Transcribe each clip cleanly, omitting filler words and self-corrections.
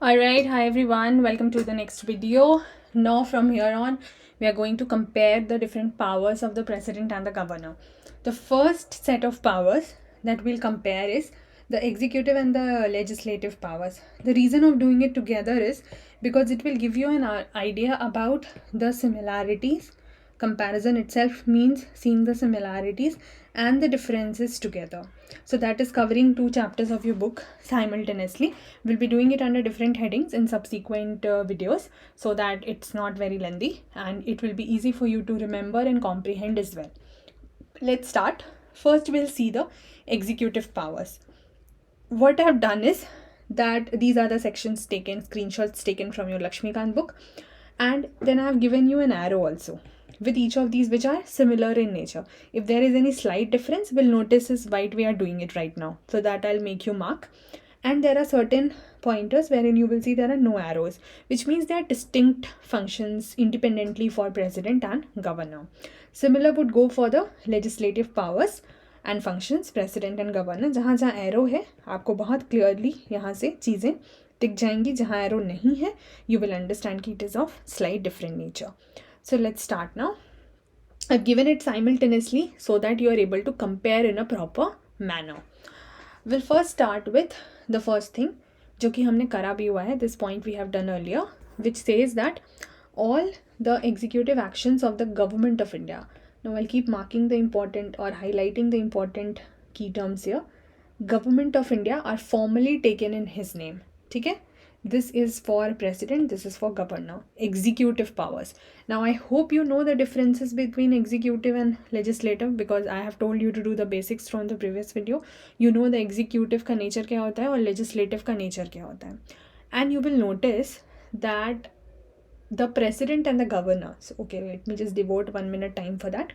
Alright, hi everyone, welcome to the next video. Now from here on, we are going to compare the different powers of the president and the governor. The first set of powers that we'll compare is the executive and the legislative powers. The reason of doing it together is because it will give you an idea about the similarities. Comparison itself means seeing the similarities and the differences together. So that is covering 2 chapters of your book simultaneously. We'll be doing it under different headings in subsequent videos so that it's not very lengthy and it will be easy for you to remember and comprehend as well. Let's start. First, we'll see the executive powers. What I've done is that these are the sections taken, screenshots taken from your Lakshmikant book, and then I have given you an arrow also with each of these which are similar in nature. If there is any slight difference, we'll notice is why we are doing it right now. So that I'll make you mark. And there are certain pointers wherein you will see there are no arrows, which means they are distinct functions independently for president and governor. Similar would go for the legislative powers and functions president and governor. जहाँ जहाँ arrow है आपको बहुत clearly यहाँ से चीज़ें दिख जाएंगी. जहाँ एरो नहीं है यू विल अंडरस्टैंड कि it is of slight different nature. So let's start now. I've given it simultaneously so that you are able to compare in a proper manner. We'll first start with the first thing जो कि हमने करा भी हुआ है. This point we have done earlier, which says that all the executive actions of the government of India. Now I'll keep marking the important or highlighting the important key terms here. Government of India are formally taken in his name. ठीक है. This is for president, this is for governor. Executive powers. Now I hope you know the differences between executive and legislative because I have told you to do the basics from the previous video. You know the executive का nature क्या होता है और legislative का nature क्या होता है. And you will notice that the president and the governor. So, okay, let me just devote 1 minute time for that.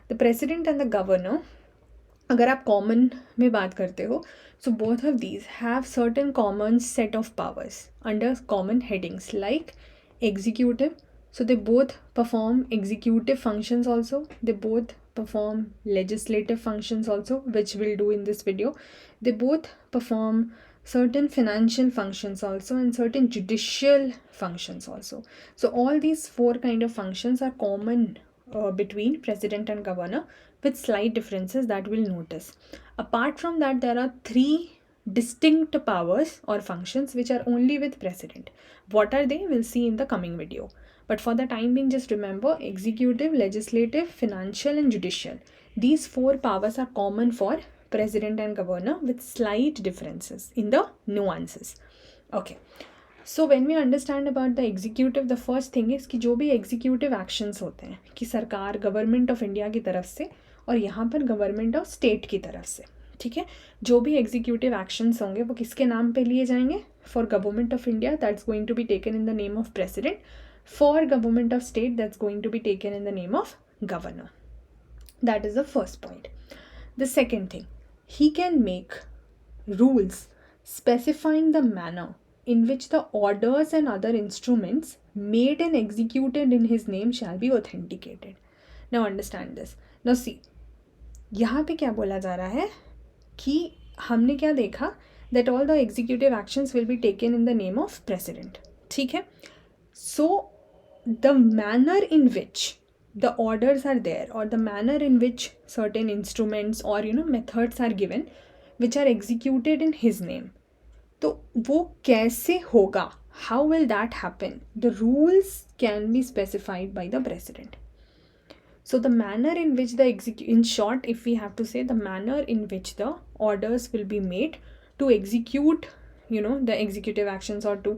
The president and the governor, अगर आप कॉमन में बात करते हो, so both of these have certain common set of powers under common headings like executive. So they both perform executive functions also. They both perform legislative functions also, which we'll do in this video. They both perform certain financial functions also and certain judicial functions also. So all these 4 kind of functions are common between president and governor with slight differences that we'll notice. Apart from that, there are 3 distinct powers or functions which are only with president. What are they? We'll see in the coming video. But for the time being, just remember executive, legislative, financial and judicial. These 4 powers are common for president and governor with slight differences in the nuances. Okay. So when we understand about the executive, the first thing is कि जो भी executive actions होते हैं कि सरकार government of India की तरफ से और यहाँ पर गवर्नमेंट ऑफ स्टेट की तरफ से, ठीक है, जो भी एग्जीक्यूटिव एक्शंस होंगे वो किसके नाम पे लिए जाएंगे? For government of India that's going to be taken in the name of president. For government of state that's going to be taken in the name of governor. That is the first point. The second thing, he can make rules specifying the manner in which the orders and other instruments made and executed in his name shall be authenticated. Now understand this. Now see, यहाँ पे क्या बोला जा रहा है कि हमने क्या देखा that all the executive actions will be taken in the name of president. ठीक है. So the manner in which the orders are there or the manner in which certain instruments or methods are given which are executed in his name, तो वो कैसे होगा? How will that happen? The rules can be specified by the president. So the manner in which in short, if we have to say, the manner in which the orders will be made to execute, the executive actions or to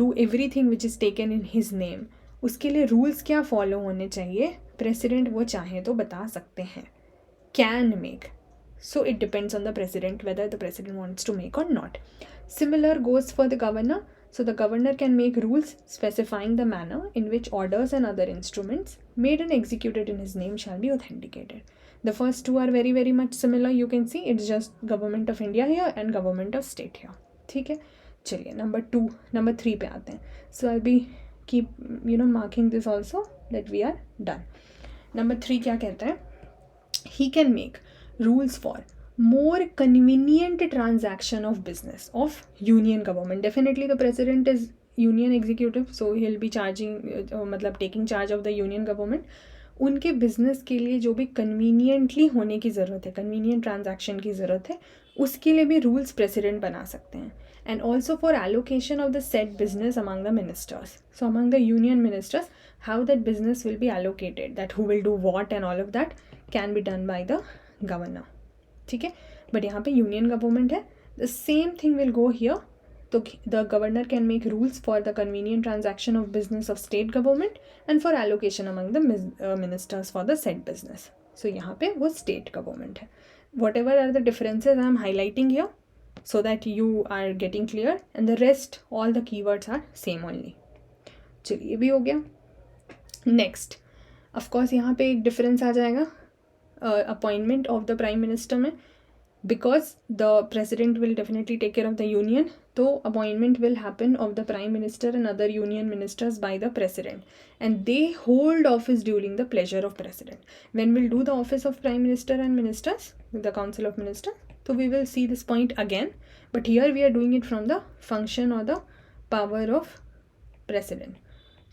do everything which is taken in his name, उसके लिए rules क्या follow होने चाहिए? President वो चाहे तो बता सकते हैं. Can make. So it depends on the president whether the president wants to make or not. Similar goes for the governor. So the governor can make rules specifying the manner in which orders and other instruments made and executed in his name shall be authenticated. The first 2 are very very much similar. You can see it's just government of India here and government of state here. ठीक है. चलिए number 3 पे आते हैं. So I'll be keep marking this also that we are done. Number 3 क्या कहता है? He can make rules for more convenient transaction of business of union government. Definitely the president is union executive, so he'll be charging मतलब taking charge of the union government. उनके business के लिए जो भी conveniently होने की ज़रूरत है, कन्वीनियंट ट्रांजैक्शन की ज़रूरत है, उसके लिए भी रूल्स प्रेसिडेंट बना सकते हैं. And also for allocation of the set business among the ministers. So among the union ministers, how that business will be allocated, that who will do what and all of that can be done by the governor. ठीक है, but यहाँ पे union government है. The same thing will go here. तो the governor can make rules for the convenient transaction of business of state government and for allocation among the ministers for the set business. So यहाँ पे वो state government है. Whatever are the differences I am highlighting here so that you are getting clear, and the rest all the keywords are same only. चलिए ये भी हो गया. Next of course यहाँ पे एक डिफरेंस आ जाएगा appointment of the prime minister में, because the president will definitely take care of the union. तो appointment will happen of the prime minister and other union ministers by the president, and they hold office during the pleasure of president. When will do the office of prime minister and ministers, the council of ministers, so we will see this point again, but here we are doing it from the function or the power of president.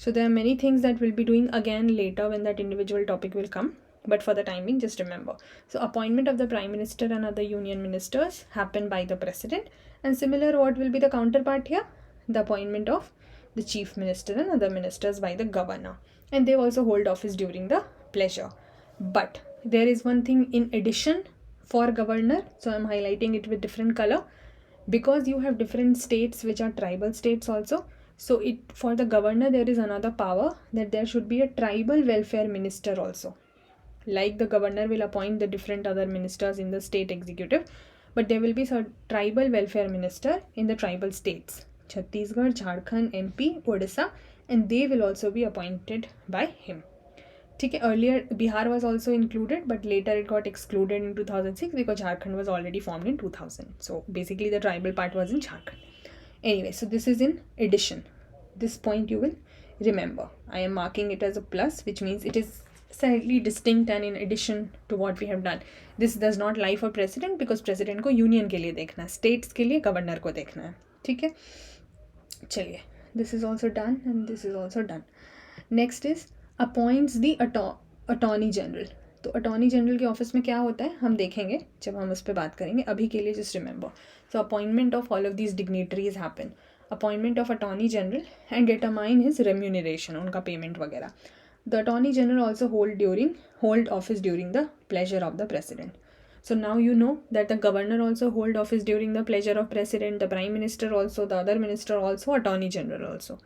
So there are many things that we'll be doing again later when that individual topic will come, but for the time being just remember. So appointment of the prime minister and other union ministers happen by the president, and similar what will be the counterpart here, the appointment of the chief minister and other ministers by the governor, and they also hold office during the pleasure. But there is one thing in addition for governor, so I'm highlighting it with different color because you have different states which are tribal states also. So it, for the governor there is another power, that there should be a tribal welfare minister also. Like the governor will appoint the different other ministers in the state executive, but there will be a tribal welfare minister in the tribal states, Chhattisgarh, Jharkhand, MP, Odisha, and they will also be appointed by him. ठीक है, earlier Bihar was also included, but later it got excluded in 2006 because Jharkhand was already formed in 2000. So basically the tribal part was in Jharkhand. Anyway, so this is in addition. This point you will remember. I am marking it as a plus, which means it is slightly distinct and in addition to what we have done. This does not lie for president because president को union के लिए देखना है, states के लिए governor को देखना है. ठीक है, चलिए, this is also done and this is also done. Next is appoints the attorney general. तो अटॉर्नी जनरल के ऑफिस में क्या होता है हम देखेंगे जब हम उस पर बात करेंगे. अभी के लिए just remember. So appointment of all of these dignitaries happen. Appointment of attorney general and determine his remuneration, उनका पेमेंट वगैरह. The attorney general also hold office during the pleasure of the president. So now you know that the governor also hold office during the pleasure of president, the prime minister also, the other minister also, attorney general also.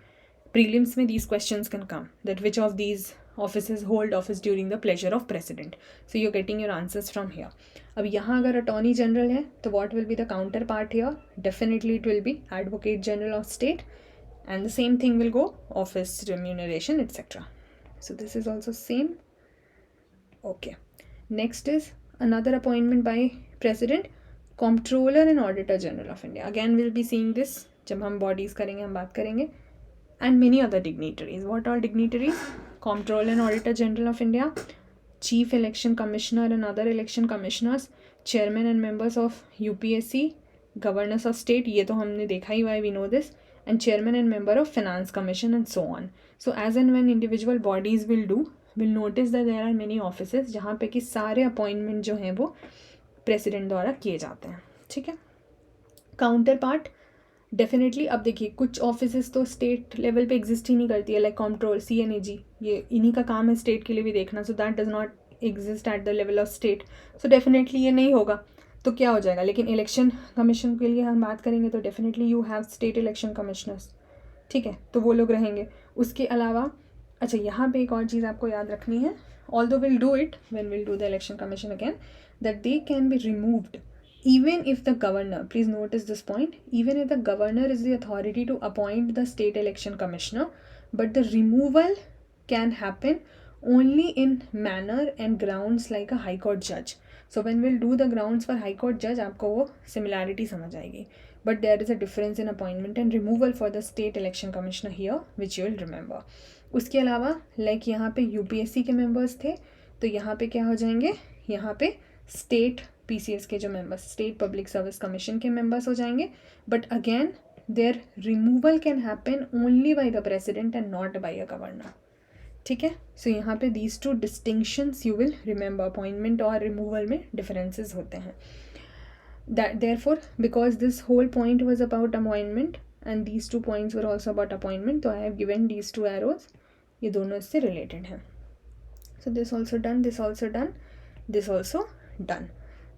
Prelims में these questions can come, that which of these offices hold office during the pleasure of president. So you're getting your answers from here. अब यहाँ अगर attorney general है तो what will be the counterpart here? Definitely it will be advocate general of state, and the same thing will go office remuneration etc. So this is also same. Okay, next is another appointment by president, comptroller and auditor general of India. Again we'll be seeing this जब हम bodies करेंगे, हम बात करेंगे. And many other dignitaries. What are dignitaries? Comptroller and Auditor General of India, Chief Election Commissioner and other election commissioners, Chairman and members of UPSC, Governors of State, ये तो हमने देखा ही हुआ है, we know this, and Chairman and member of Finance Commission and so on. So as and when individual bodies will notice that there are many offices जहाँ पे कि सारे appointment जो हैं वो president द्वारा किए जाते हैं. ठीक है, counterpart डेफिनेटली. अब देखिए कुछ ऑफिसेस तो स्टेट लेवल पे एग्जिस्ट ही नहीं करती है, लाइक कंट्रोल, CNAG, ये इन्हीं का काम है स्टेट के लिए भी देखना. So that does not exist at the level of state, so definitely ये नहीं होगा. तो क्या हो जाएगा, लेकिन इलेक्शन कमीशन के लिए हम बात करेंगे तो definitely you have state election commissioners. ठीक है, तो वो लोग रहेंगे. उसके अलावा अच्छा यहाँ पे एक और चीज़ आपको याद रखनी है, although will do it when will do the election commission again, that they can be removed even if the governor, please notice this point, even if the governor is the authority to appoint the state election commissioner, but the removal can happen only in manner and grounds like a high court judge. So when we'll do the grounds for high court judge, आपको वो similarity समझ आएगी. But there is a difference in appointment and removal for the state election commissioner here, which you will remember. उसके अलावा यहाँ पे UPSC के members थे, तो यहाँ पे क्या हो जाएंगे, यहाँ पे स्टेट PCS के जो members state public service commission के मेंबर्स हो जाएंगे, but again their removal can happen only by the president and not by a governor. ठीक है, सो यहाँ पे these two distinctions you will remember. Appointment और रिमूवल में डिफरेंसेस होते हैं. That therefore, because this whole point was about appointment and these 2 points were also about appointment, तो I have given these 2 arrows. ये दोनों इससे related हैं. So this also done, this also done, this also done.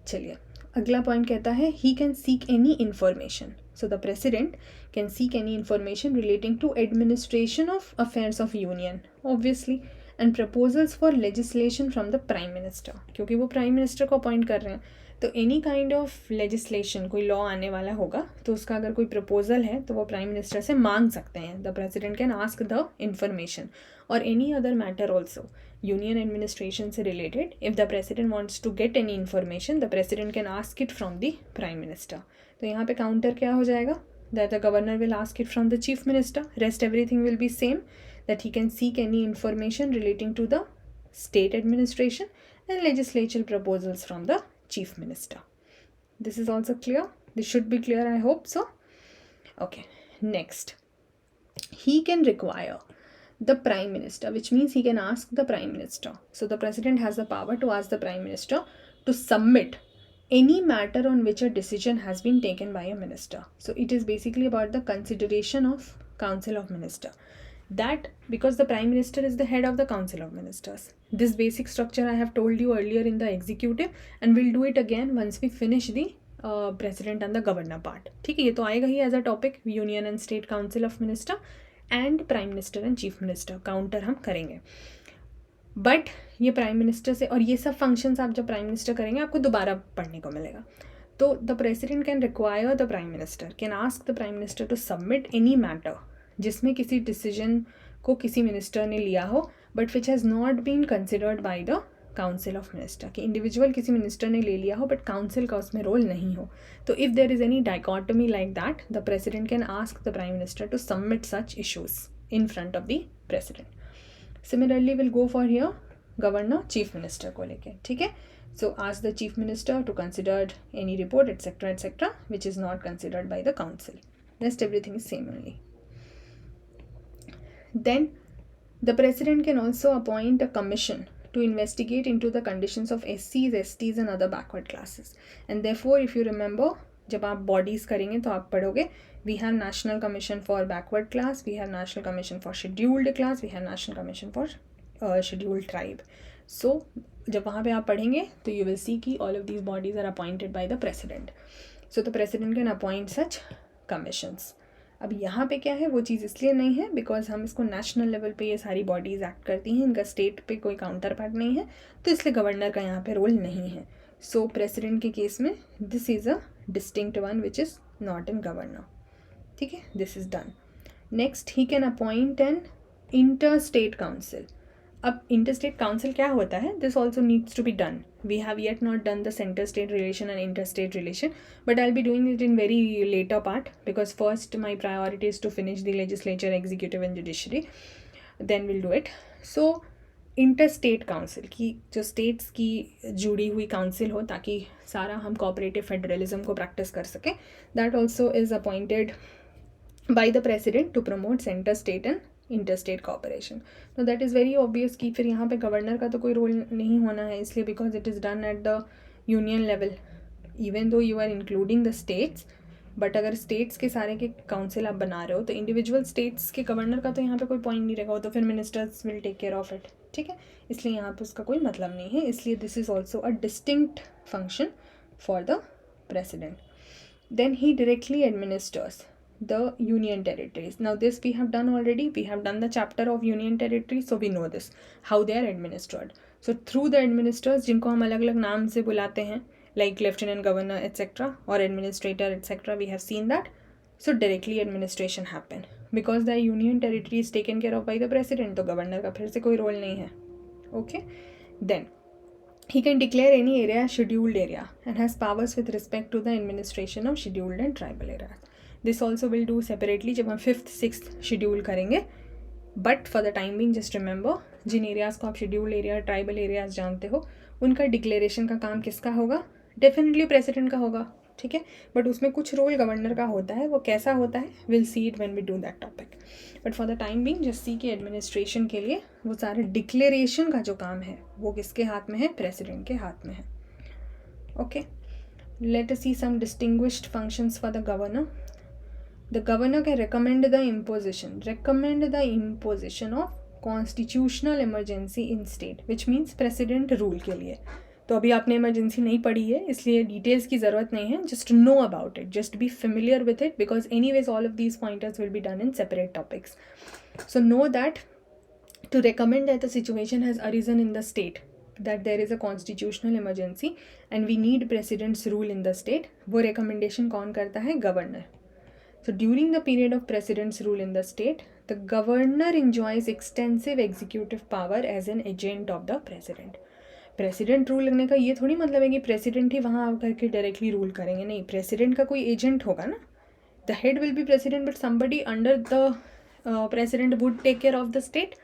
चलिए अगला point कहता है he can seek any information. So the president can seek any information relating to administration of affairs of union, obviously, and proposals for legislation from the prime minister. क्योंकि वो prime minister को appoint कर रहे हैं, तो any kind of legislation, कोई law आने वाला होगा तो उसका अगर कोई प्रपोजल है तो वो प्राइम मिनिस्टर से मांग सकते हैं. The president can ask the information और any other matter also union administration से related. If the president wants to get any information the president can ask it from the prime minister. तो यहाँ पे counter क्या हो जाएगा, that the governor will ask it from the chief minister. Rest everything will be same, that he can seek any information relating to the state administration and legislature proposals from the chief minister. This is also clear. This should be clear, I hope so. Okay, next, he can require the prime minister, which means he can ask the prime minister. So the president has the power to ask the prime minister to submit any matter on which a decision has been taken by a minister. So it is basically about the consideration of council of minister. That because the prime minister is the head of the council of ministers. This basic structure I have told you earlier in the executive, and we'll do it again once we finish the president and the governor part. ठीक है, ये तो आएगा ही as a topic. Union and state council of minister and prime minister and chief minister counter हम करेंगे. But ये prime minister से, और ये सब फंक्शंस आप जब प्राइम मिनिस्टर करेंगे आपको दोबारा पढ़ने को मिलेगा. तो the president can require the prime minister, can ask the prime minister to submit any matter जिसमें किसी डिसीजन को किसी मिनिस्टर ने लिया हो but which has not been considered by the council of minister. कि इंडिविजुअल किसी मिनिस्टर ने ले लिया हो बट काउंसिल का उसमें रोल नहीं हो. तो if there is any dichotomy like that the president can ask the prime minister to submit such issues in front of the president. Similarly will go for here governor chief minister को लेके. ठीक है, so ask the chief minister to consider any report etcetera which is not considered by the council. Rest everything is same only. Then the president can also appoint a commission to investigate into the conditions of SCs, STs and other backward classes. And therefore, if you remember, जब आप bodies करेंगे तो आप पढ़ोगे, we have National Commission for Backward Class, we have National Commission for Scheduled Class, we have National Commission for Scheduled Tribe. So जब वहाँ पे आप पढ़ेंगे तो you will see कि all of these bodies are appointed by the president. So the president can appoint such commissions. अब यहाँ पे क्या है, वो चीज़ इसलिए नहीं है बिकॉज हम इसको नेशनल लेवल पे ये सारी बॉडीज़ एक्ट करती हैं, इनका स्टेट पे कोई काउंटर पार्ट नहीं है, तो इसलिए गवर्नर का यहाँ पे रोल नहीं है. सो प्रेसिडेंट के केस में this is a distinct one which is not in governor. ठीक है, this is done. Next, he can appoint an inter state council. अब इंटर स्टेट काउंसिल क्या होता है, this also needs to be done. We have yet not done the centre state relation and inter state relation, but I'll be doing it in very later part because first my priority is to finish the legislature, executive and judiciary, then we'll do it. So interstate council की जो states की जुड़ी हुई council हो ताकि सारा हम cooperative federalism को practice कर सकें, that also is appointed by the president to promote center state and interstate cooperation. So that is very obvious कि फिर यहाँ पे गवर्नर का तो कोई रोल नहीं होना है, इसलिए because it is done at the union level. Even though you are including the states, but अगर स्टेट्स के सारे के काउंसिल आप बना रहे हो तो इंडिविजुअल स्टेट्स के गवर्नर का तो यहाँ पे कोई पॉइंट नहीं रहेगा, तो फिर ministers will take care of it. ठीक है, इसलिए यहाँ पे उसका कोई मतलब नहीं है, इसलिए this is also a distinct function for the president. Then he directly administers the union territories. Now this we have done already. We have done the chapter of union territories, so we know this, how they are administered. So through the administrators, जिनको हम अलग अलग नाम से बुलाते हैं, like lieutenant governor etc. or administrator etc. we have seen that. So directly administration happen because the union territory is taken care of by the president. तो governor का फिर से कोई role नहीं है. Okay, then he can declare any area as scheduled area and has powers with respect to the administration of scheduled and tribal areas. This also will do separately जब हम 5th 6th schedule करेंगे. But for the time being just remember, जिन areas को आप schedule area, tribal areas जानते हो, उनका declaration का काम किसका होगा, डेफिनेटली प्रेसिडेंट का होगा, ठीक है, बट उसमें कुछ रोल गवर्नर का होता है. वो कैसा होता है, will see it when we do that topic. But for the time being just see के एडमिनिस्ट्रेशन के लिए वो सारे डिक्लेरेशन का जो काम है वो किसके हाथ में है, प्रेसिडेंट के हाथ में है. Okay, let us see some distinguished functions for the governor. The governor can recommend the imposition of constitutional emergency in state, which means president rule के लिए. तो अभी आपने इमरजेंसी नहीं पढ़ी है इसलिए डिटेल्स की ज़रूरत नहीं है. Just know about it, just be familiar with it, because anyways all of these pointers will be done in separate topics. So know that to recommend that the situation has arisen in the state, that there is a constitutional emergency and we need president's rule in the state, वो recommendation कौन करता है, governor. So during the period of president's rule in the state, the governor enjoys extensive executive power as an agent of the president. President rule लगने का ये थोड़ी मतलब है कि प्रेसिडेंट ही वहाँ आकर के डायरेक्टली रूल करेंगे, नहीं, प्रेसिडेंट का कोई एजेंट होगा ना. The head will be president but somebody under the president would take care of the state.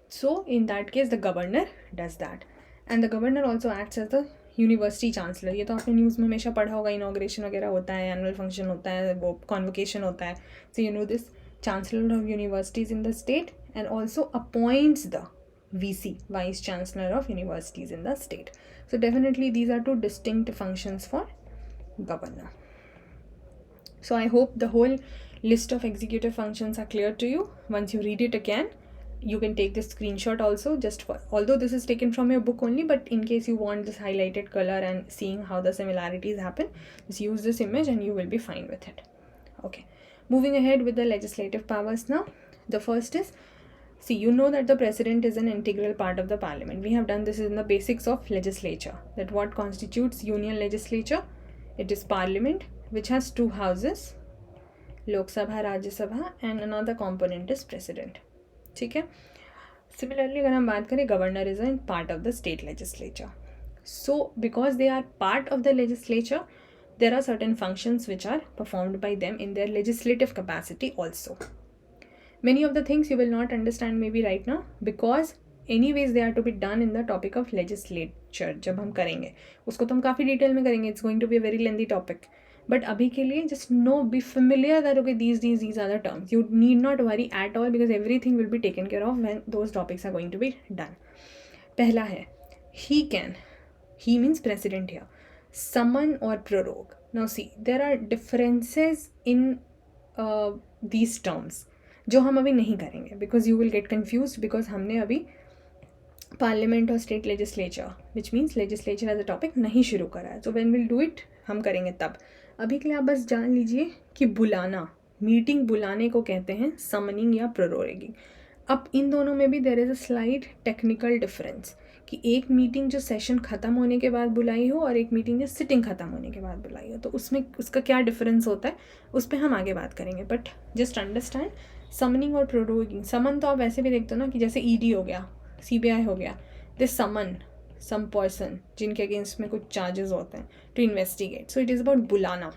So in that case the governor does that, and the governor also acts as the university chancellor. ये तो आपने news में हमेशा पढ़ा होगा, inauguration वगैरह होता है, एनुअल फंक्शन होता है, वो कॉन्वोकेशन होता है. So you know this chancellor of universities in the state and also appoints the VC, vice chancellor of universities in the state. So definitely these are two distinct functions for governor. So I hope the whole list of executive functions are clear to you. Once you read it again, you can take this screenshot also, just for, although this is taken from your book only, but in case you want this highlighted color and seeing how the similarities happen, just use this image and you will be fine with it. Okay, moving ahead with the legislative powers now. The first is, see, you know that the president is an integral part of the parliament. We have done this in the basics of legislature, that what constitutes union legislature. It is parliament, which has two houses, Lok Sabha, Rajya Sabha, and another component is president. ठीक है. Similarly अगर हम बात करें, governor is a part of the state legislature. So because they are part of the legislature, there are certain functions which are performed by them in their legislative capacity also. Many of the things you will not understand maybe right now, because anyways they are to be done in the topic of legislature. जब हम करेंगे उसको तो हम काफ़ी detail में करेंगे, it's going to be a very lengthy topic. But अभी के लिए just know, be familiar that okay, these are the terms. You need not worry at all because everything will be taken care of when those topics are going to be done. पहला है, he means president here, summon or prorogue. Now see, there are differences in these terms जो हम अभी नहीं करेंगे, because you will get confuse, because हमने अभी parliament और state legislature which means legislature as a topic नहीं शुरू करा है. So when will do it हम करेंगे तब. अभी के लिए आप बस जान लीजिए कि बुलाना, मीटिंग बुलाने को कहते हैं समनिंग या प्रोरोगिंग. अब इन दोनों में भी there is a slight technical difference कि एक मीटिंग जो सेशन ख़त्म होने के बाद बुलाई हो और एक मीटिंग जो सिटिंग ख़त्म होने के बाद बुलाई हो, तो उसमें उसका क्या डिफरेंस होता है उस पर हम आगे बात करेंगे. बट जस्ट अंडरस्टैंड समनिंग और प्रोरोगिंग. समन तो आप वैसे भी देखते हो ना कि जैसे ED हो गया, CBI हो गया, दिस समन सम पर्सन जिनके अगेंस्ट में कुछ चार्जेस होते हैं to investigate. So it is about बुलाना.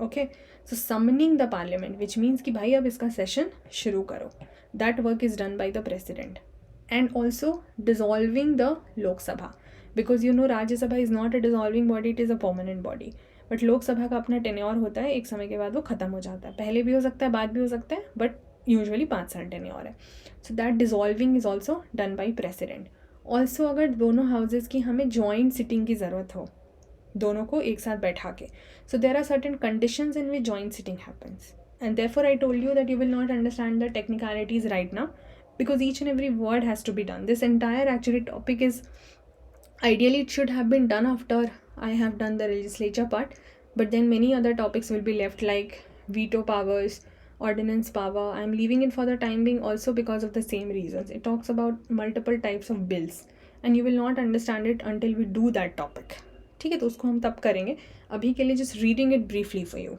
Okay, so summoning the parliament which means कि भाई अब इसका सेशन शुरू करो. That work is done by the president. And also dissolving the Lok Sabha, because you know Rajya Sabha is not a dissolving body, it is a permanent body. But Lok Sabha का अपना tenure होता है, एक समय के बाद वो ख़त्म हो जाता है. पहले भी हो सकता है, बाद भी हो सकता है, बट यूजुअली 5 साल टेन्योर है. So that dissolving is also done by president. Also अगर दोनों हाउसेज़ की हमें जॉइंट सिटिंग की ज़रूरत हो, दोनों को एक साथ बैठा के, so there are certain conditions in which joint sitting happens. And therefore I told you that you will not understand the technicalities right now, because each and every word has to be done. This entire actually topic is, ideally it should have been done after I have done the legislature part, but then many other topics will be left, like veto powers, ordinance power. I am leaving it for the time being also because of the same reasons. It talks about multiple types of bills and you will not understand it until we do that topic. ठीक है, तो उसको हम तब करेंगे. अभी के लिए just reading it briefly for you.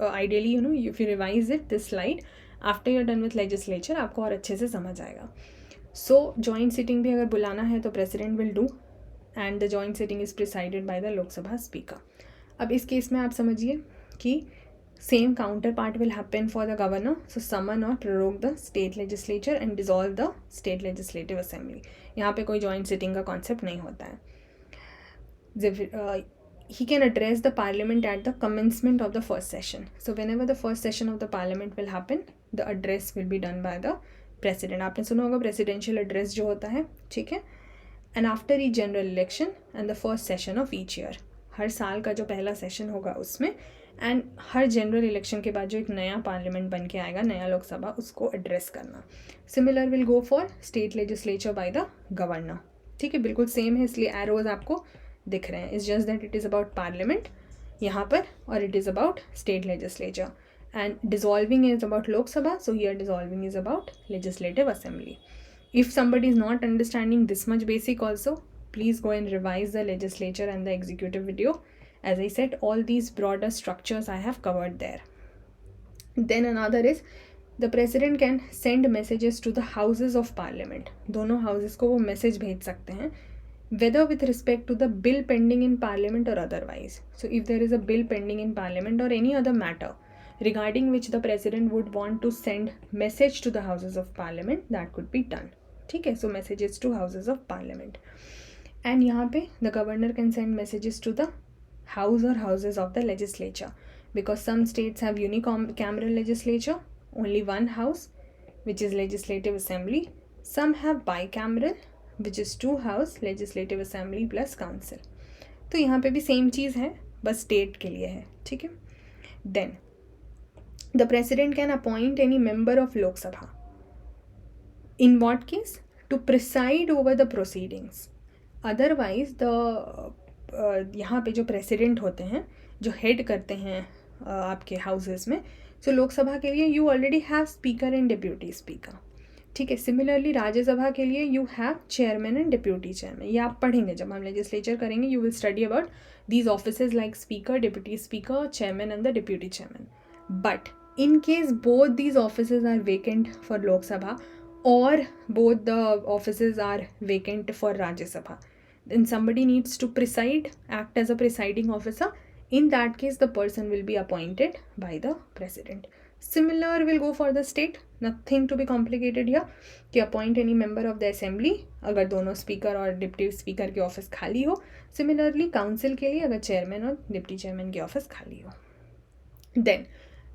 Ideally, you know, if you revise it, this slide, after you're done with legislature, आपको और अच्छे से समझ आएगा. So joint sitting भी अगर बुलाना है तो president will do, and the joint sitting is presided by the Lok Sabha speaker. अब इस केस में आप समझिए कि same counterpart will happen for the governor. So summon or prorogue the state legislature and dissolve the state legislative assembly. यहाँ पे कोई joint sitting का concept नहीं होता है. he can address the parliament at the commencement of the first session. So whenever the first session of the parliament will happen, the address will be done by the president. आपने सुना होगा presidential address जो होता है, ठीक है. And after each general election and the first session of each year, हर साल का जो पहला सेशन होगा उसमें, एंड हर जनरल इलेक्शन के बाद जो एक नया पार्लियामेंट बन के आएगा, नया लोकसभा, उसको एड्रेस करना. Similar will go for state legislature bye the governor. ठीक है, बिल्कुल सेम है, इसलिए एरोज आपको दिख रहे हैं. It's just that it is about parliament यहाँ पर, और it is about state legislature. And dissolving is about Lok Sabha, so here dissolving is about legislative assembly. If somebody is not understanding this much basic also, please go and revise the legislature and the executive video. As I said, all these broader structures I have covered there. Then another is the president can send messages to the houses of parliament. दोनों houses को वो message भेज सकते हैं, whether with respect to the bill pending in parliament or otherwise. So if there is a bill pending in parliament or any other matter regarding which the president would want to send message to the houses of parliament, that could be done. ठीक है, so messages to houses of parliament. And यहाँ पे the governor can send messages to the house और houses of the legislature, because some states have unicameral legislature, only one house which is legislative assembly. Some have bicameral which is 2 house legislative assembly plus council. तो यहाँ पे भी same चीज़ है, बस state के लिए है. ठीक है. Then the president can appoint any member of Lok Sabha. In what case? To preside over the proceedings. Otherwise यहाँ पे जो प्रेसिडेंट होते हैं, जो हेड करते हैं आपके हाउसेस में, सो लोकसभा के लिए you already have speaker and deputy speaker. ठीक है. सिमिलरली राज्यसभा के लिए you have chairman and deputy chairman. ये आप पढ़ेंगे जब हम लेजिस्लेचर करेंगे. You will study about these offices like speaker, deputy speaker, chairman and the deputy chairman. But in case both these offices are vacant for Lok Sabha or both the offices are vacant for Rajya Sabha, then somebody needs to preside, act as a presiding officer. In that case, the person will be appointed by the president. Similar will go for the state. Nothing to be complicated here. कि appoint any member of the assembly अगर दोनों speaker और deputy speaker के office खाली हो. Similarly, council के लिए अगर chairman और deputy chairman के office खाली हो. Then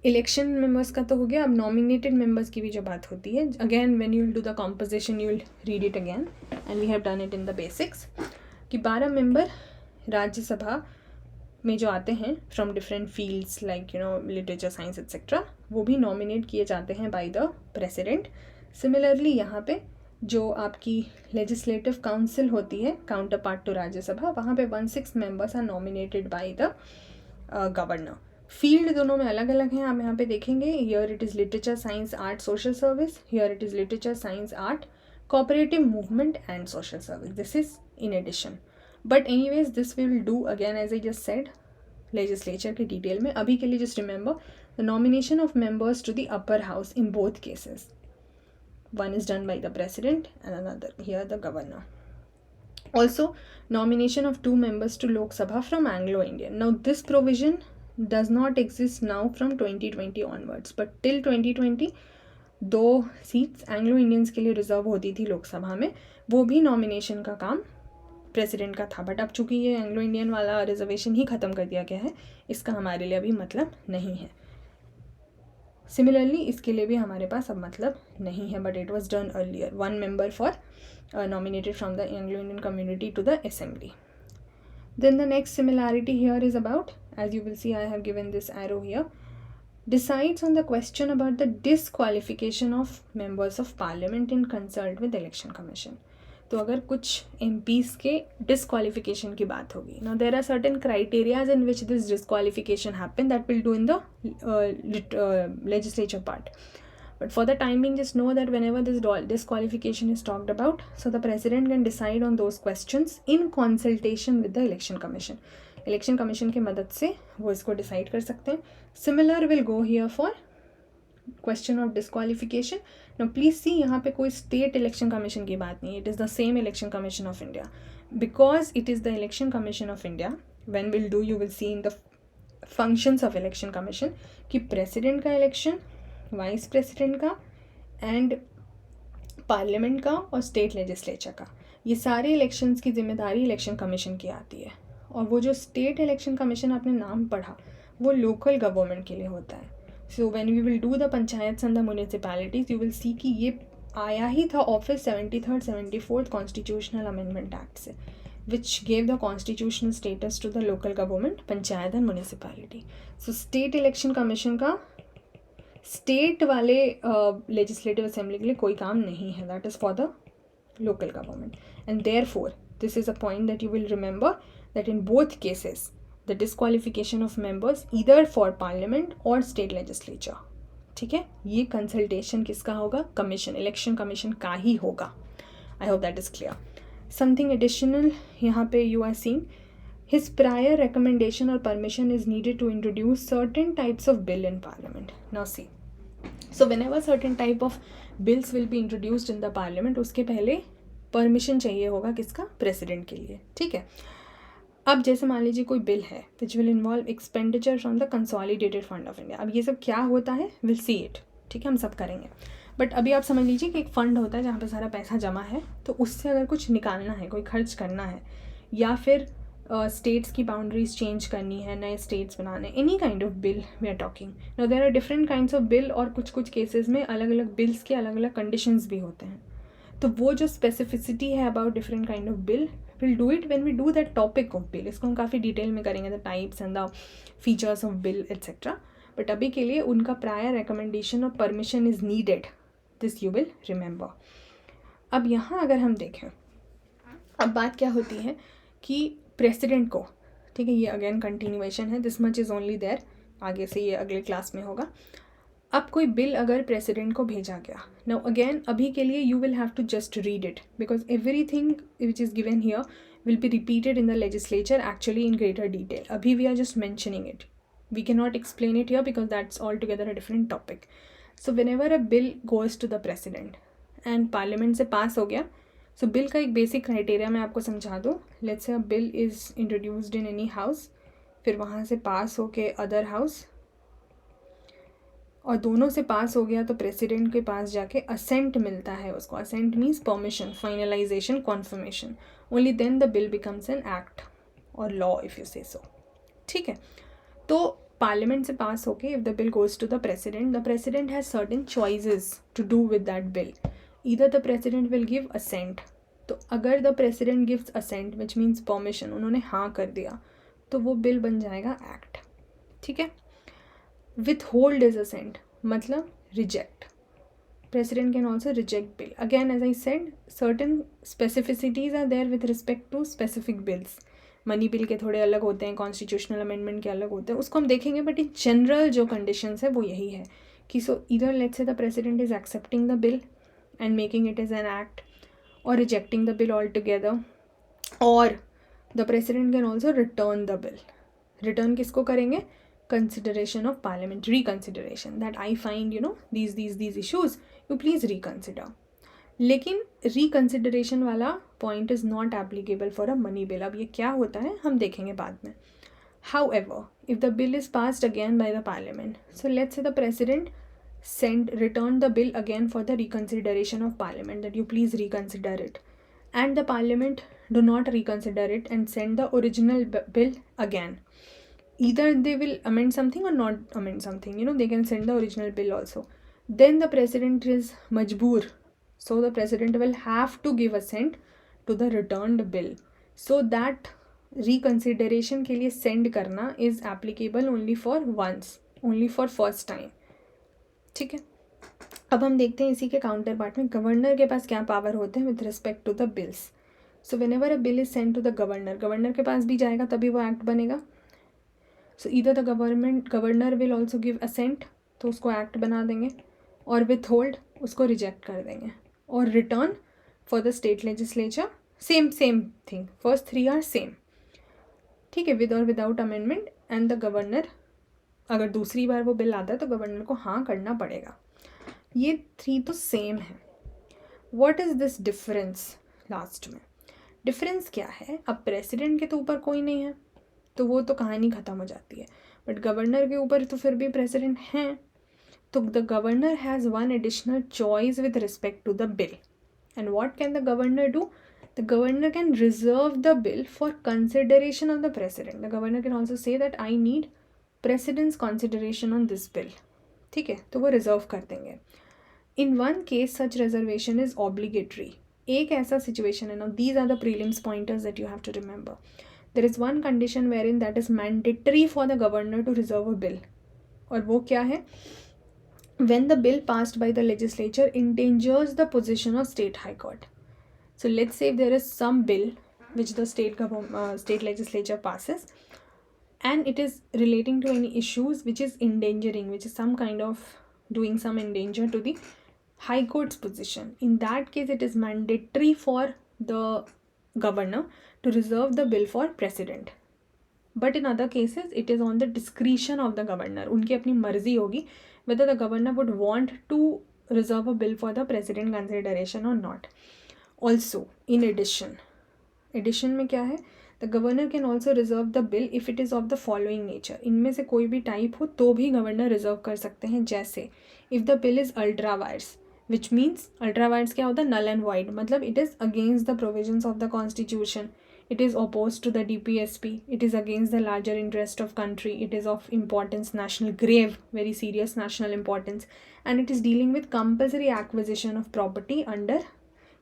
इलेक्शन मेंबर्स का तो हो गया. अब नॉमिनेटेड मेंबर्स की भी जो बात होती है, again when you will do the composition you will read it again, and we have done it in the basics, कि 12 मेंबर राज्यसभा में जो आते हैं from different fields like literature, science etcetera, वो भी नॉमिनेट किए जाते हैं बाय द प्रेसिडेंट. सिमिलरली यहाँ पे जो आपकी लेजिस्लेटिव काउंसिल होती है, काउंटर पार्ट टू राज्यसभा, वहाँ पे 1/6 members are nominated by the governor. Field दोनों में अलग अलग हैं, आप यहाँ पे देखेंगे. Here it is literature, science, art, social service. Here it is literature, science, art, cooperative movement and social service. This is in addition. But anyways this we will do again as I just said legislature के detail में. अभी के लिए just remember the nomination of members to the upper house in both cases, one is done by the president and another here the governor. Also, nomination of 2 members to Lok Sabha from Anglo-Indian. Now, this provision does not exist now from 2020 onwards, but till 2020 2 seats Anglo Indians के लिए reserve होती थी लोकसभा में, वो भी nomination का काम president का था. बट अब चूंकि ये एंग्लो इंडियन वाला रिजर्वेशन ही ख़त्म कर दिया गया है, इसका हमारे लिए अभी मतलब नहीं है. सिमिलरली इसके लिए भी हमारे पास अब मतलब नहीं है, but it was done earlier. 1 member for nominated from the Anglo-Indian community to the assembly. Then the next similarity here is about, as you will see I have given this arrow here, decides on the question about the disqualification of members of parliament in consult with election commission. तो अगर कुछ MPs के disqualification की बात होगी. Now there are certain criteria in which this disqualification happen that we'll do in the legislature part. But for the time being, just know that whenever this disqualification is talked about, so the president can decide on those questions in consultation with the election commission. Election commission की मदद से वो इसको decide कर सकते हैं. Similar will go here for question of disqualification. Now please see, यहाँ पे कोई state election commission की बात नहीं है. It is the same election commission of India. Because it is the election commission of India, when we'll do, you will see in the functions of election commission कि president का election, vice president का and parliament का और state legislature का, ये सारे elections की जिम्मेदारी इलेक्शन कमीशन की आती है. और वो जो स्टेट इलेक्शन कमीशन आपने नाम पढ़ा वो लोकल गवर्नमेंट के लिए होता है. So when we will do the panchayat and the municipalities you will see कि ये आया ही था office 73rd 74th constitutional amendment act से, which gave the constitutional status to the local government, panchayat and municipality. So state election commission का state वाले legislative assembly के लिए कोई काम नहीं है. That is for the local government. And therefore, this is a point that you will remember that in both cases, the disqualification of members either for parliament or state legislature. ठीक है, ये consultation किसका होगा? Commission, election commission का ही होगा. I hope that is clear. Something additional यहाँ पे you are seeing, his prior recommendation और permission is needed to introduce certain types of bill in parliament. Now see, so whenever certain type of bills will be introduced in the parliament, उसके पहले permission चाहिए होगा किसका? President के लिए. ठीक है, अब जैसे मान लीजिए कोई बिल है which will involve expenditure from the consolidated fund of India. अब ये सब क्या होता है, विल सी इट. ठीक है, हम सब करेंगे. बट अभी आप समझ लीजिए कि एक फ़ंड होता है जहाँ पे सारा पैसा जमा है, तो उससे अगर कुछ निकालना है, कोई खर्च करना है, या फिर स्टेट्स की बाउंड्रीज चेंज करनी है, नए स्टेट्स बनाने, any kind of bill we are talking. Now there are different kinds of bill और कुछ केसेस में अलग अलग बिल्स के अलग अलग कंडीशंस भी होते हैं. तो वो जो स्पेसिफिसिटी है about different kind of bill, will do it when we do that topic of bill. इसको हम काफ़ी डिटेल में करेंगे, the types and the features of bill etcetera. But अभी के लिए उनका प्रायर रिकमेंडेशन और permission is needed. This you will remember. अब यहाँ अगर हम देखें, अब बात क्या होती है कि प्रेसिडेंट को, ठीक है, ये अगेन कंटिन्यूएशन है, this much is only there, आगे से ये अगले क्लास में होगा. अब कोई बिल अगर प्रेसिडेंट को भेजा गया, नाउ अगेन अभी के लिए you will have to just read it because everything which is given here will be repeated in the legislature actually in greater detail. अभी we are just mentioning it, we can not explain it here because that's altogether a different topic. So whenever a bill goes to the president and parliament से pass हो गया, सो bill का एक basic criteria मैं आपको समझा दूँ. Let's say a bill is introduced in any house, फिर वहाँ से पास हो के अदर हाउस, और दोनों से पास हो गया तो प्रेसिडेंट के पास जाके असेंट मिलता है उसको. Assent means permission, finalization, confirmation. Only then the bill becomes an act और law if you say so. ठीक है, तो पार्लियामेंट से पास होके if the bill goes to the president has certain choices to do with that bill. Either the president will give assent. तो अगर the president gives assent which means permission, उन्होंने हाँ कर दिया, तो वो बिल बन जाएगा एक्ट. ठीक है, withhold is assent, मतलब reject. President can also reject bill. Again, as I said, certain specificities are there with respect to specific bills. Money bill के थोड़े अलग होते हैं, कॉन्स्टिट्यूशनल अमेंडमेंट के अलग होते हैं, उसको हम देखेंगे. बट इन जनरल जो कंडीशंस है वो यही है कि सो इधर let's say the president is accepting the bill and making it as an act, और rejecting the bill altogether, और the president can also return the bill. Return किसको करेंगे? Consideration of parliament, reconsideration, that I find these issues, you please reconsider. लेकिन reconsideration वाला point is not applicable for a money bill. अब ये क्या होता है हम देखेंगे बाद में. However, if the bill is passed again by the parliament, so let's say the president returned the bill again for the reconsideration of parliament, that you please reconsider it, and the parliament do not reconsider it and send the original bill again. Either they will amend something or not amend something, they can send the original bill also. Then the president is majboor, so the president will have to give assent to the returned bill. So that reconsideration के लिए send करना is applicable only for once, only for first time. ठीक है, अब हम देखते हैं इसी के काउंटर पार्ट में गवर्नर के पास क्या पावर होते हैं with respect to the bills. So whenever a bill is send to the governor के पास भी जाएगा तभी वो एक्ट बनेगा. So either the governor will also give assent, तो उसको एक्ट बना देंगे, और विथ होल्ड उसको रिजेक्ट कर देंगे, और return for the state legislature same thing. First 3 are same. ठीक है, विद और without amendment. And the governor, अगर दूसरी बार वो बिल आता है तो गवर्नर को हाँ करना पड़ेगा. ये 3 तो सेम है. What is this difference? Last में डिफरेंस क्या है? अब प्रेसिडेंट के तो ऊपर कोई नहीं है तो वो तो कहानी ख़त्म हो जाती है, बट गवर्नर के ऊपर तो फिर भी प्रेसिडेंट हैं. तो the governor has one additional choice with respect to the bill. And what can the governor do? the governor can reserve the bill for consideration of the president. The governor can also say that I need president's consideration on this bill. ठीक है, तो वो reserve कर देंगे. In one case, such reservation is obligatory. एक ऐसा situation है. Now these are the prelims pointers that you have to remember. There is one condition wherein that is mandatory for the governor to reserve a bill. और वो क्या है? When the bill passed by the legislature endangers the position of state high court. So let's say if there is some bill which the state legislature passes and it is relating to any issues which is endangering, which is some kind of doing some endanger to the high court's position. In that case, it is mandatory for the governor to reserve the bill for president. But in other cases, it is on the discretion of the governor. उनकी अपनी मर्जी होगी whether the governor would want to reserve a bill for the president consideration or not. Also, in addition में क्या है? The governor can also reserve the bill if it is of the following nature. इनमें से कोई भी type हो तो भी गवर्नर रिजर्व कर सकते हैं. जैसे if the bill is ultra vires, which means ultra vires क्या होता है? Null and void. मतलब it is against the provisions of the constitution. It is opposed to the DPSP. It is against the larger interest of country. It is of importance, national grave, very serious national importance, and it is dealing with compulsory acquisition of property under.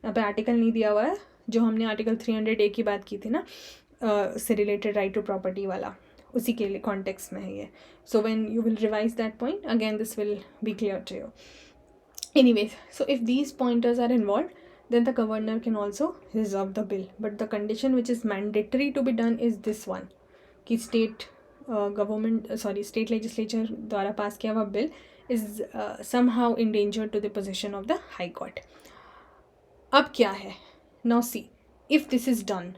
यहाँ पे article नहीं दिया हुआ है, जो हमने article 300A की बात की थी ना, से रिलेटेड राइट टू प्रॉपर्टी वाला, उसी के लिए कॉन्टेक्स्ट में है ये. So when you will revise that point again this will be clear to you. Anyways, so if these pointers are involved, then the governor can also reserve the bill. But the condition which is mandatory to be done is this one, कि state state legislature द्वारा पास किया हुआ bill is somehow endangered to the position of the high court. अब क्या है? Now see, if this is done,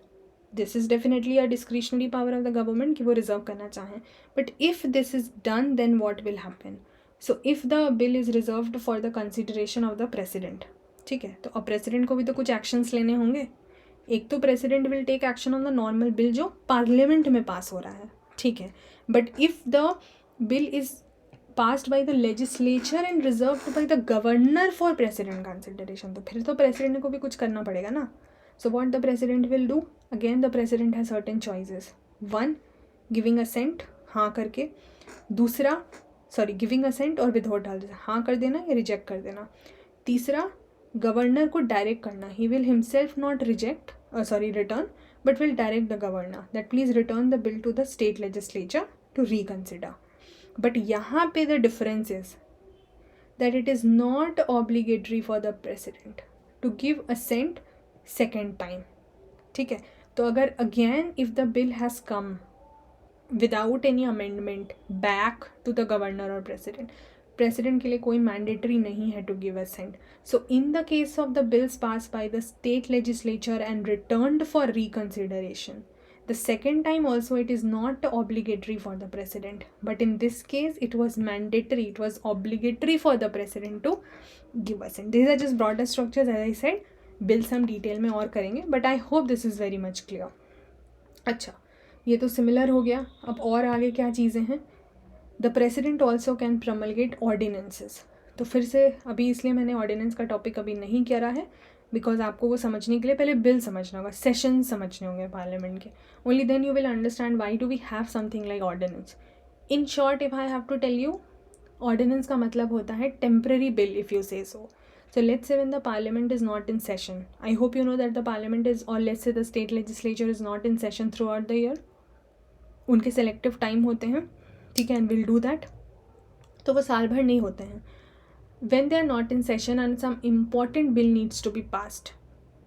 this is definitely a discretionary power of the government कि वो reserve करना चाहें. But if this is done, then what will happen? So if the bill is reserved for the consideration of the president, ठीक है, तो अब president को भी तो कुछ एक्शंस लेने होंगे. एक तो president will take action on the normal bill जो पार्लियामेंट में पास हो रहा है, ठीक है. But if the bill is passed by the legislature and reserved by the governor for president consideration, तो फिर तो प्रेसिडेंट को भी कुछ करना पड़ेगा ना. So what the president will do? Again the president has certain choices. One, giving assent, हाँ करके. दूसरा, गिविंग असेंट और विद डाल देना, हाँ कर देना या रिजेक्ट कर देना. तीसरा, गवर्नर को डायरेक्ट करना. He will himself not return but will direct the governor that please return the bill to the state legislature to reconsider. But यहाँ पे the difference is that it is not obligatory for the president to give assent second time, ठीक है. तो अगर again if the bill has come without any amendment back to the governor और president के लिए कोई मैंडेटरी नहीं है to give assent. So in the case of the bills pass by the state legislature and returned for reconsideration, the second time also it is not obligatory for the president, but in this case it was mandatory, it was obligatory for the president to give assent. These are just broader structures, as I said. bills हम detail में और करेंगे, but I hope this is very much clear. अच्छा, ये तो similar हो गया. अब और आगे क्या चीज़ें हैं? The president also can promulgate ordinances. तो फिर से अभी इसलिए मैंने ऑर्डिनेंस का टॉपिक अभी नहीं करा है, बिकॉज आपको वो समझने के लिए पहले बिल समझना होगा, सेशन समझने होंगे पार्लियामेंट के. Only then you will understand why do we have something like ordinance. In short, if I have to tell you, ordinance का मतलब होता है temporary bill, if you say so. So let's say when the parliament is not in session, I hope you know that the parliament is, or let's say the state legislature is not in session throughout the year. उनके selective time होते हैं, ठीक है, and will do that. तो वो साल भर नहीं होते हैं. when they are not in session and some important bill needs to be passed,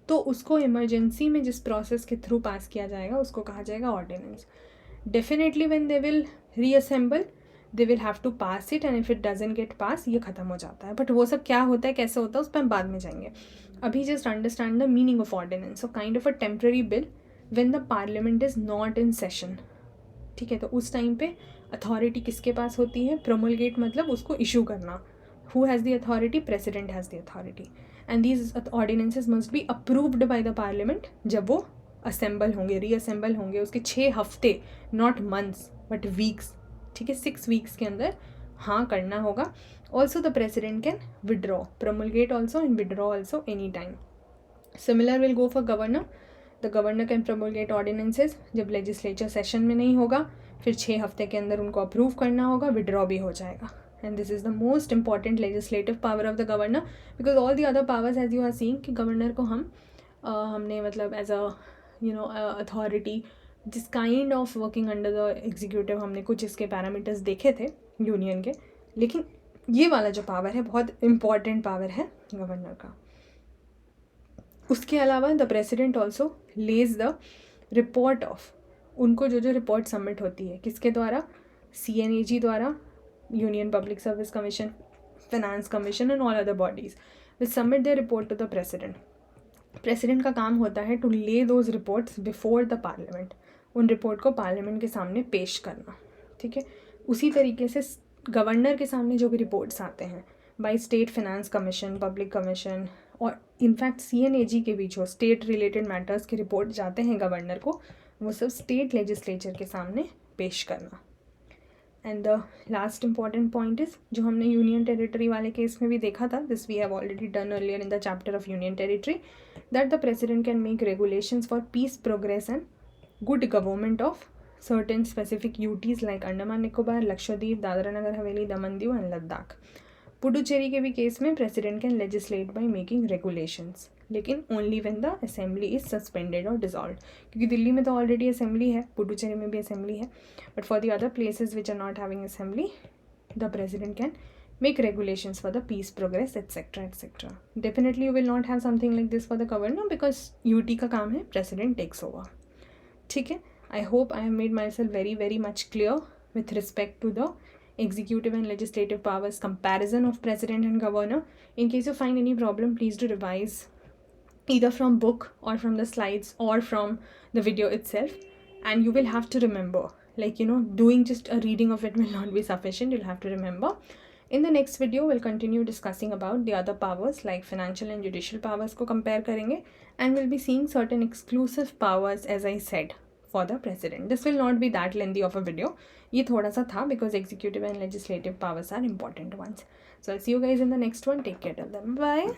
तो उसको इमरजेंसी में जिस प्रोसेस के थ्रू पास किया जाएगा उसको कहा जाएगा ordinance. Definitely when they will reassemble they will have to pass it, and if it doesn't get pass ये ख़त्म हो जाता है. बट वो सब क्या होता है, कैसे होता है, उस पर हम बाद में जाएंगे. अभी just understand the meaning of ordinance. So kind of a temporary bill when the parliament is not in session, ठीक है. तो उस टाइम पे अथॉरिटी किसके पास होती है? प्रोमलगेट मतलब उसको इशू करना. Who has the authority? President has the authority. And these ordinances must be approved by the parliament जब वो assemble होंगे, reassemble होंगे. उसके 6 हफ्ते, not months but weeks, ठीक है, 6 weeks के अंदर हाँ करना होगा. Also the president can withdraw, promulgate also and withdraw also any time. Similar will go for governor. The governor can promulgate ordinances जब लेजिस्लेचर सेशन में नहीं होगा, फिर 6 हफ्ते के अंदर उनको अप्रूव करना होगा, विड्रॉ भी हो जाएगा. And this is the most important legislative power of the governor, because all the other powers as you are seeing कि गवर्नर को हमने मतलब एज अ अथॉरिटी जिस kind of working under the executive हमने कुछ इसके पैरामीटर्स देखे थे यूनियन के, लेकिन ये वाला जो पावर है बहुत इंपॉर्टेंट पावर है गवर्नर का. उसके अलावा the president also Lay's the report of, उनको जो रिपोर्ट सबमिट होती है किसके द्वारा, CNAG द्वारा, union public service commission, finance commission and all other bodies will submit their report to the president. President का काम होता है to lay those reports before the parliament, उन रिपोर्ट को पार्लियामेंट के सामने पेश करना. ठीक है. उसी तरीके से गवर्नर के सामने जो भी रिपोर्ट्स आते हैं by state finance commission, public commission और इनफैक्ट CNAG के बीच जो स्टेट रिलेटेड मैटर्स के रिपोर्ट जाते हैं गवर्नर को, वो सब स्टेट लेजिस्लेचर के सामने पेश करना. And the last important point is जो हमने यूनियन टेरिटरी वाले केस में भी देखा था, this we have already done earlier in the chapter of union territory, that the president can make regulations for peace, progress and good government of certain specific UTs like Andaman Nicobar, Lakshadweep, Dadra Nagar Haveli, Daman Diu and Ladakh. Puducherry के भी case में president can legislate by making regulations, लेकिन only when the assembly is suspended और dissolve, क्योंकि दिल्ली में तो already assembly है, पुडुचेरी में भी असेंबली है, but for the other places which are not having assembly the president can make regulations for the peace, progress, etc. etc. Definitely you will not have something like this for the governor because UT का काम है, president takes over. ठीक है. I hope I have made myself very much clear with respect to the executive and legislative powers comparison of president and governor. In case you find any problem, please do revise either from book or from the slides or from the video itself, and you will have to remember, like doing just a reading of it will not be sufficient. You'll have to remember. In the next video we'll continue discussing about the other powers like financial and judicial powers को compare करेंगे, and we'll be seeing certain exclusive powers as I said for the president. This will not be that lengthy of a video. ये थोड़ा सा था because executive and legislative powers are important ones. So I'll see you guys in the next one. Take care till then. Bye.